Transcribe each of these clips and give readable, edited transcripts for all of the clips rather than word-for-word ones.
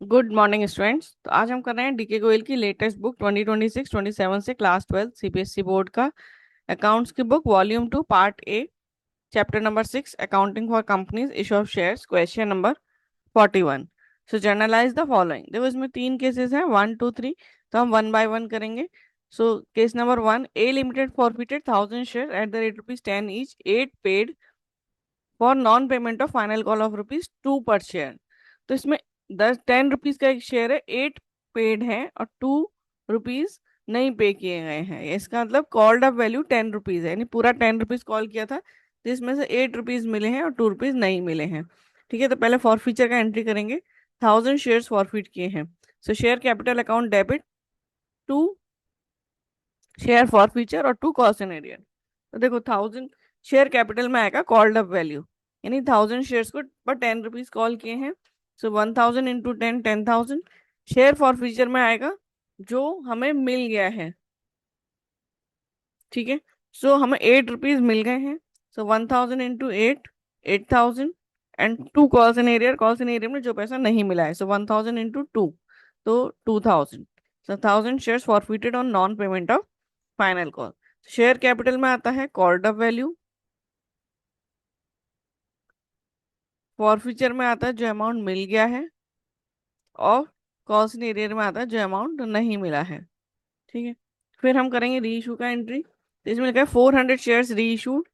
Good morning students. तो आज हम कर रहे हैं डीके गोयल की लेटेस्ट बुक 2026-27 से क्लास 12 सीबीएसई बोर्ड का अकाउंट्स की book volume 2 part A chapter number 6 accounting for companies issue of shares question number 41। So generalized the following. देखो इसमें तीन केसेस हैं, 1 2 3। तो हम वन बाय वन करेंगे। So case number 1, A limited forfeited 1000 share at the rate ₹10 each, 8 paid for non payment of final call of ₹2 पर share. तो इसमें 10 रुपीज का एक शेयर है, 8 पेड है और ₹2 नहीं पे किए गए हैं। इसका मतलब कॉल्ड अप वैल्यू 10 रुपीज है, यानी पूरा 10 रुपीज कॉल किया था, जिसमें से 8 रुपीज मिले हैं और ₹2 नहीं मिले हैं। ठीक है, तो पहले फॉरफीचर का एंट्री करेंगे। 1000 शेयर फॉरफिट किए हैं। So share capital account debit to share forfeiture और टू कॉस्ट एंड एरियर। तो देखो 1000 शेयर कैपिटल में आएगा कॉल्ड अप वैल्यू, यानी 1000 शेयर्स को पर 10 रुपीज कॉल किए हैं। So 1000 into 10, 10,000। शेयर फॉरफीचर में आएगा जो हमें मिल गया है। ठीक है, सो हमें 8 रुपीज मिल गए हैं। So 1000 into 8, 8,000। And to calls in arrear में जो पैसा नहीं मिला है, सो 1000 इंटू 2, तो 2,000। सो 1000 shares forfeited on non payment of final call. Share capital में आता है कॉल्ड अप वैल्यू, फॉरफीचर में आता है जो अमाउंट मिल गया है, और कॉस्ट इन एरियर में आता है जो अमाउंट नहीं मिला है। ठीक है, फिर हम करेंगे री इशू का एंट्री। तो इसमें लिखा है 400 shares reissued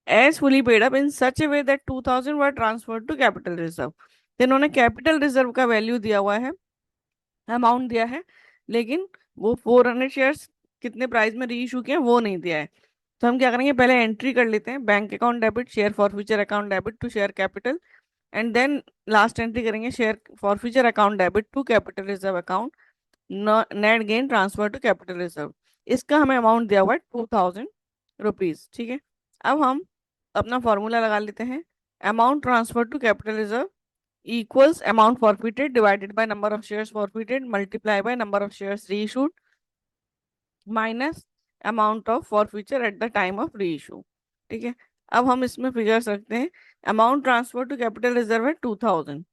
as fully paid up in such a way that 2000 were transferred to capital reserve. तो इन्होंने कैपिटल रिजर्व का वैल्यू दिया हुआ है, अमाउंट दिया है, लेकिन वो 400 शेयर्स कितने प्राइस में री इशू किए हैं वो नहीं दिया है। तो हम क्या करेंगे, पहले एंट्री कर लेते हैं, bank account debit share forfeiture account debit to share capital. And then last entry करेंगे share forfeiture account debit to capital reserve account, net gain transfer to capital reserve. इसका हमें amount दिया हुआ है ₹2000। ठीक है, अब हम अपना फॉर्मूला लगा लेते हैं। Amount transfer to capital reserve equals amount forfeited divided by number of shares forfeited multiply by number of shares reissued minus amount of forfeiture at the time of reissue. ठीक है, अब हम इसमें फिगर्स रखते हैं। Amount transfer to capital reserve है 2000,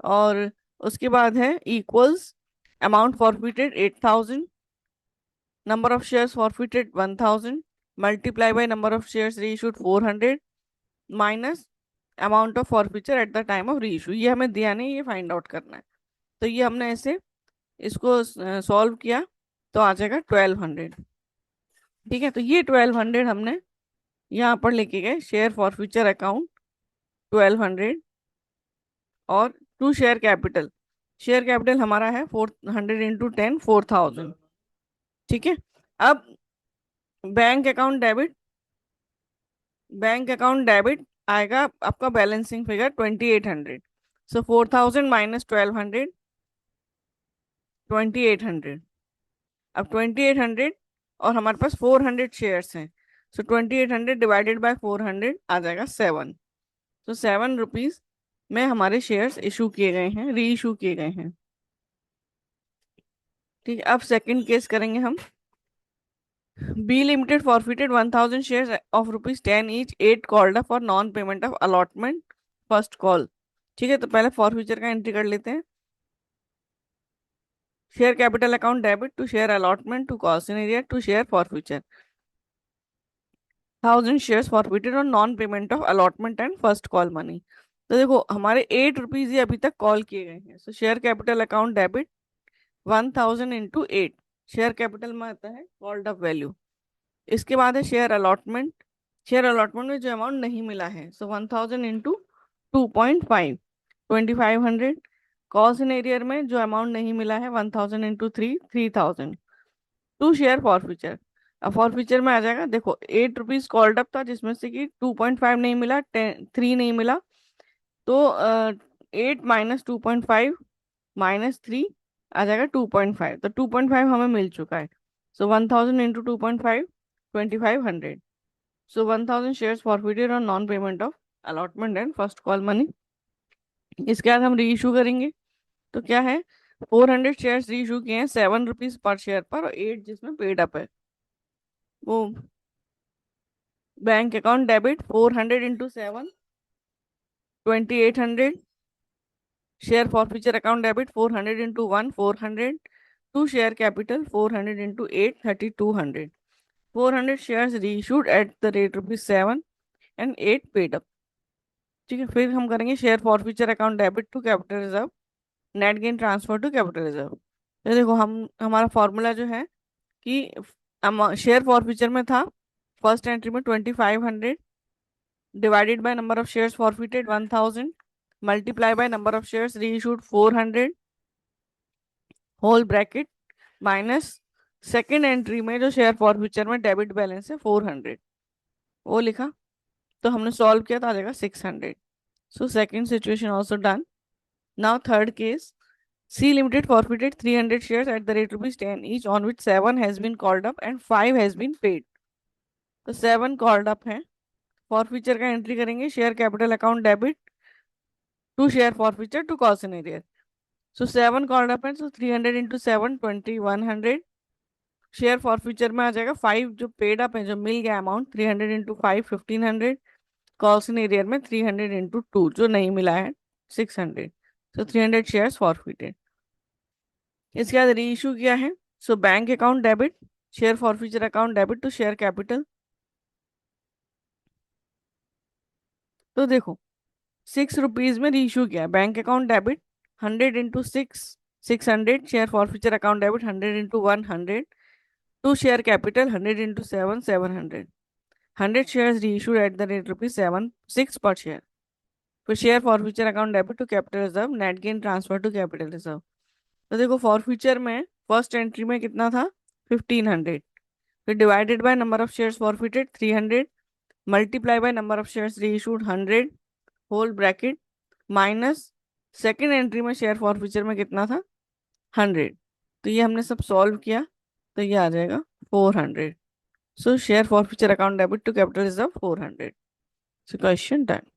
और उसके बाद है equals amount forfeited 8000, number of shares forfeited 1000 multiply by number of shares reissued 400 minus amount of forfeiture at the time of reissue. ये हमें दिया नहीं, ये फाइंड आउट करना है। तो ये हमने ऐसे इसको सॉल्व किया, तो आ जाएगा 1200। ठीक है, तो ये 1200 हमने यहाँ पर लेके गए शेयर फॉर फ्यूचर अकाउंट 1200, और टू शेयर कैपिटल हमारा है 400 इंटू 10, 4000। ठीक है, अब bank account debit bank account debit आएगा आपका बैलेंसिंग फिगर 2800। सो 4000 माइनस 1200, 2800। अब 2800 और हमारे पास 400 शेयर्स हैं, सो 2800 डिवाइडेड बाय 400 आ जाएगा 7। तो 7 रुपीज में हमारे शेयर्स इशू किए गए हैं, री इशू किए गए हैं। ठीक है, अब सेकंड केस करेंगे हम। B limited forfeited 1000 shares of ₹10 each, 8 called for non payment of allotment first call. ठीक है, तो पहले फॉरफीचर का एंट्री कर लेते हैं। Share capital account debit to share allotment to कॉस्ट in arrear to share forfeiture. 1000 shares forfeited और non payment of allotment and first call money. तो देखो हमारे 8 रुपीज ही अभी तक कॉल किए गए हैं। So share capital account debit 1000 into 8, share capital में आता है कॉल्ड अप वैल्यू। इसके बाद है शेयर अलॉटमेंट में जो अमाउंट नहीं मिला है, सो 1000 इंटू 2.5, 2500। कॉस्ट इन एरियर में जो अमाउंट नहीं मिला है 1000 इंटू 3, 3000। टू शेयर फॉरफीचर, अब फॉरफीचर में आ जाएगा, देखो 8 रुपीज कॉल्ड अप था जिसमें से कि 2.5 नहीं मिला, 3 नहीं मिला। तो 8 - 2.5 -3 आ जाएगा 2.5। तो 2.5 हमें मिल चुका है। सो 1000 into 2.5, 2500। So 1000 shares forfeited on non payment of allotment and first call money. इसके बाद हम री इशू करेंगे। तो क्या है, 400 शेयर्स री इशू किए हैं 7 रुपीज पर शेयर पर, और 8 जिसमें पेड अप है। वो bank account debit 400 into 7, 2800 share forfeiture account debit 400 into 1 400, to share capital 400 into 8 3200, 400 shares reissued at the rate ₹7 and 8 paid up। ठीक है, फिर हम करेंगे share forfeiture account debit to capital reserve, net gain transfer to capital reserve. तो देखो हम हमारा formula जो है कि शेयर फॉरफीचर में था फर्स्ट एंट्री में 2500 divided by number of shares forfeited 1000 multiply by number of shares reissued 400 whole bracket minus second entry में जो शेयर फॉरफीचर में डेबिट बैलेंस है 400 वो लिखा। तो हमने सॉल्व किया तो आ जाएगा 600। So second situation also done. Now third case, C Limited forfeited 300 shares at the rate ₹10 each, on which 7 has been called up and 5 has been paid। तो 7 called up है, फॉरफीचर का एंट्री करेंगे share capital account debit to share forfeiture to cost and arrear. So 7 called up है, so 300 into 7 2100। Share forfeiture में आ जाएगा 5 जो paid up है, जो मिल गया अमाउंट 300 इंटू 5 1500, कॉस्ट एंड एरियर में 300 इंटू 2 जो नहीं मिला है 600। So 300 shares forfeited. इसके बाद री इशू किया है, so bank account debit share forfeiture account debit to share capital. तो देखो 6 रुपीज में री इशू किया, bank account debit 100 into 6 600, share forfeiture account debit 100 into 100, to share capital 100 into 7 700, 100 shares reissued at the rate ₹7 6 per share। फिर share forfeiture account debit to capital reserve, net gain transfer to capital reserve. तो देखो forfeiture में first entry में कितना था 1500, फिर divided by number of shares forfeited 300 multiply by number of shares reissued 100 whole bracket minus second entry में share forfeiture में कितना था 100। तो ये हमने सब सॉल्व किया तो ये आ जाएगा 400। So share forfeiture account debit to capital reserve 400। So question done.